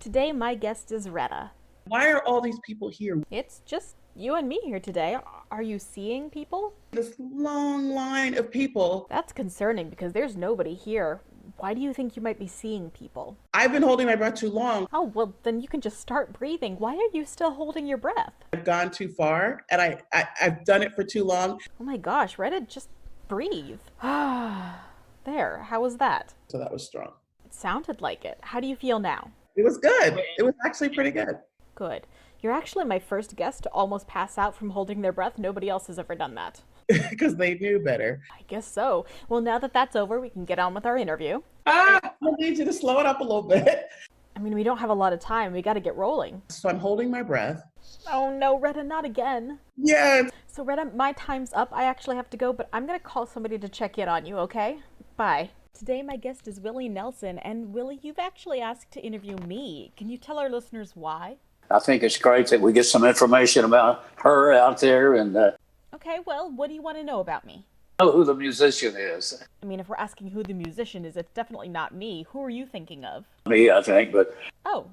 Today, my guest is Retta. Why are all these people here? It's just you and me here today. Are you seeing people? This long line of people. That's concerning because there's nobody here. Why do you think you might be seeing people? I've been holding my breath too long. Oh, well, then you can just start breathing. Why are you still holding your breath? I've gone too far, and I've done it for too long. Oh my gosh, Retta, just breathe. There, how was that? So that was strong. It sounded like it. How do you feel now? It was good. It was actually pretty good. Good. You're actually my first guest to almost pass out from holding their breath. Nobody else has ever done that. Because they knew better. I guess so. Well, now that that's over, we can get on with our interview. I need you to slow it up a little bit. I mean, we don't have a lot of time. We got to get rolling. So I'm holding my breath. Oh no, Retta, not again. Yes. So Retta, my time's up. I actually have to go, but I'm going to call somebody to check in on you, okay? Bye. Today, my guest is Willie Nelson. And Willie, you've actually asked to interview me. Can you tell our listeners why? I think it's great that we get some information about her out there and Okay, well, what do you want to know about me? know who the musician is. I mean, if we're asking who the musician is, it's definitely not me. Who are you thinking of? Me, I think, but Oh,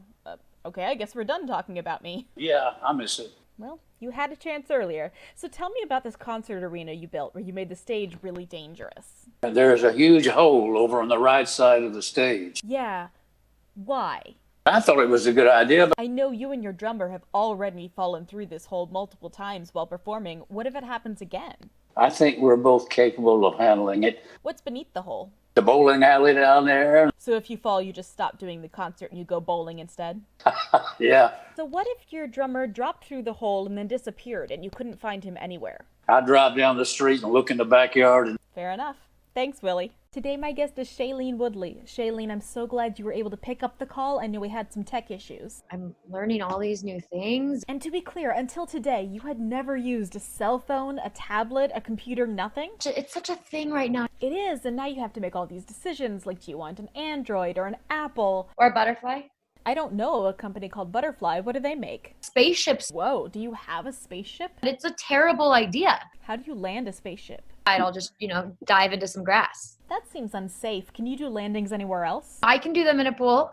okay, I guess we're done talking about me. yeah, I miss it. Well, you had a chance earlier. So tell me about this concert arena you built where you made the stage really dangerous. And there's a huge hole over on the right side of the stage. Yeah. Why? I thought it was a good idea, but I know you and your drummer have already fallen through this hole multiple times while performing. What if it happens again? I think we're both capable of handling it. What's beneath the hole? The bowling alley down there, So if you fall, you just stop doing the concert and you go bowling instead? yeah. So what if your drummer dropped through the hole and then disappeared and you couldn't find him anywhere? I drive down the street and look in the backyard and Fair enough. Thanks, Willie. Today, my guest is Shailene Woodley. Shailene, I'm so glad you were able to pick up the call. I know we had some tech issues. I'm learning all these new things. And to be clear, until today, you had never used a cell phone, a tablet, a computer, nothing? It's such a thing right now. It is, and now you have to make all these decisions, like do you want an Android or an Apple? Or a butterfly. I don't know a company called Butterfly. What do they make? Spaceships. Whoa, do you have a spaceship? It's a terrible idea. How do you land a spaceship? I'll just, dive into some grass. That seems unsafe. Can you do landings anywhere else? I can do them in a pool.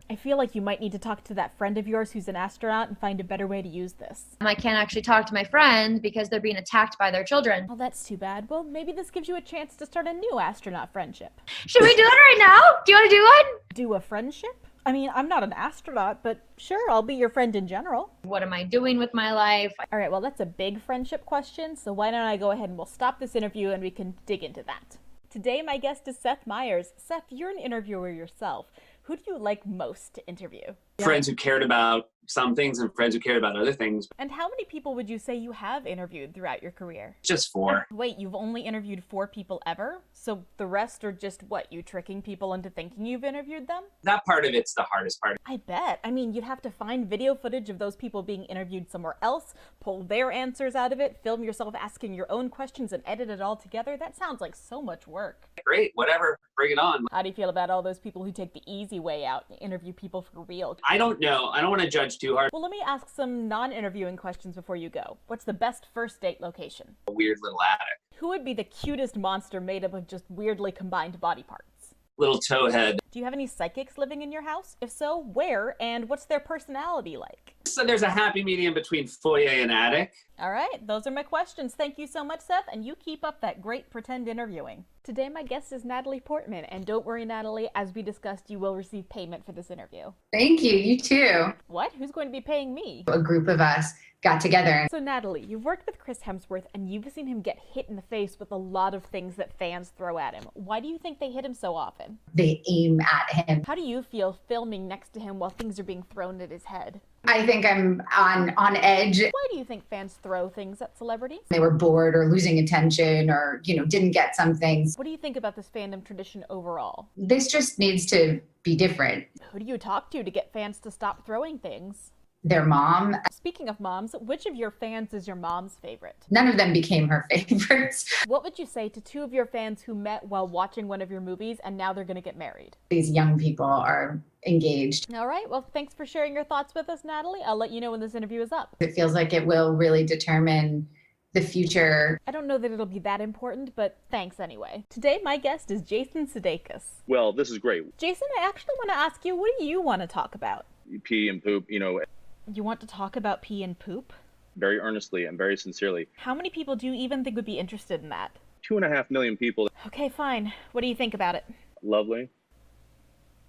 I feel like you might need to talk to that friend of yours who's an astronaut and find a better way to use this. I can't actually talk to my friends because they're being attacked by their children. Oh, that's too bad. Well, maybe this gives you a chance to start a new astronaut friendship. Should we do it right now? Do you want to do one? Do a friendship? I mean, I'm not an astronaut, but sure, I'll be your friend in general. What am I doing with my life? All right, well, that's a big friendship question, so why don't I go ahead and we'll stop this interview and we can dig into that. Today, my guest is Seth Meyers. Seth, you're an interviewer yourself. Who do you like most to interview? Friends who cared about some things and friends who cared about other things. And how many people would you say you have interviewed throughout your career? Just 4. Wait, you've only interviewed 4 people ever? So the rest are just what, you tricking people into thinking you've interviewed them? That part of it's the hardest part. I bet. I mean, you'd have to find video footage of those people being interviewed somewhere else, pull their answers out of it, film yourself asking your own questions, and edit it all together. That sounds like so much work. Great, whatever, bring it on. How do you feel about all those people who take the easy way out and interview people for real? I don't know. I don't want to judge too hard. Well, let me ask some non-interviewing questions before you go. What's the best first date location? A weird little attic. Who would be the cutest monster made up of just weirdly combined body parts? Little towhead. Do you have any psychics living in your house? If so, where, and what's their personality like? So there's a happy medium between foyer and attic. All right, those are my questions. Thank you so much, Seth, and you keep up that great pretend interviewing. Today, my guest is Natalie Portman, and don't worry, Natalie, as we discussed, you will receive payment for this interview. Thank you. You too. What? Who's going to be paying me? A group of us got together. So, Natalie, you've worked with Chris Hemsworth, and you've seen him get hit in the face with a lot of things that fans throw at him. Why do you think they hit him so often? They aim at him. How do you feel filming next to him while things are being thrown at his head? I think I'm on edge. Why do you think fans throw things at celebrities? They were bored or losing attention or, didn't get something. What do you think about this fandom tradition overall? This just needs to be different. Who do you talk to get fans to stop throwing things? Their mom. Speaking of moms, which of your fans is your mom's favorite? None of them became her favorites. What would you say to 2 of your fans who met while watching one of your movies and now they're going to get married? These young people are engaged. All right. Well, thanks for sharing your thoughts with us, Natalie. I'll let you know when this interview is up. It feels like it will really determine the future. I don't know that it'll be that important, but thanks anyway. Today, my guest is Jason Sudeikis. Well, this is great. Jason, I actually want to ask you, what do you want to talk about? Pee and poop, You want to talk about pee and poop? very earnestly and very sincerely. How many people do you even think would be interested in that? 2.5 million people. Okay, fine. What do you think about it? Lovely.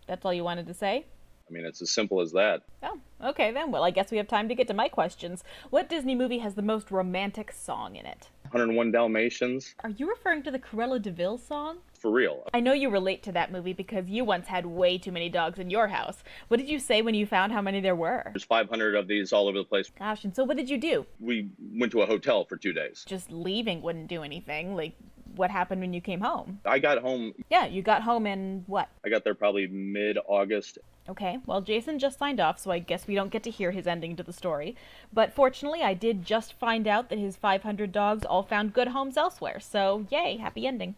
That's all you wanted to say? I mean, it's as simple as that. Oh, okay then. Well, I guess we have time to get to my questions. What Disney movie has the most romantic song in it? 101 Dalmatians, Are you referring to the Cruella de Vil song? for real. I know you relate to that movie because you once had way too many dogs in your house. What did you say when you found how many there were? There's 500 of these all over the place. Gosh, and so what did you do? We went to a hotel for 2 days. Just leaving wouldn't do anything. Like, what happened when you came home? I got home, Yeah, you got home in what? I got there probably mid-August. Okay, well, Jason just signed off, so I guess we don't get to hear his ending to the story. But fortunately, I did just find out that his 500 dogs all found good homes elsewhere, so yay, happy ending.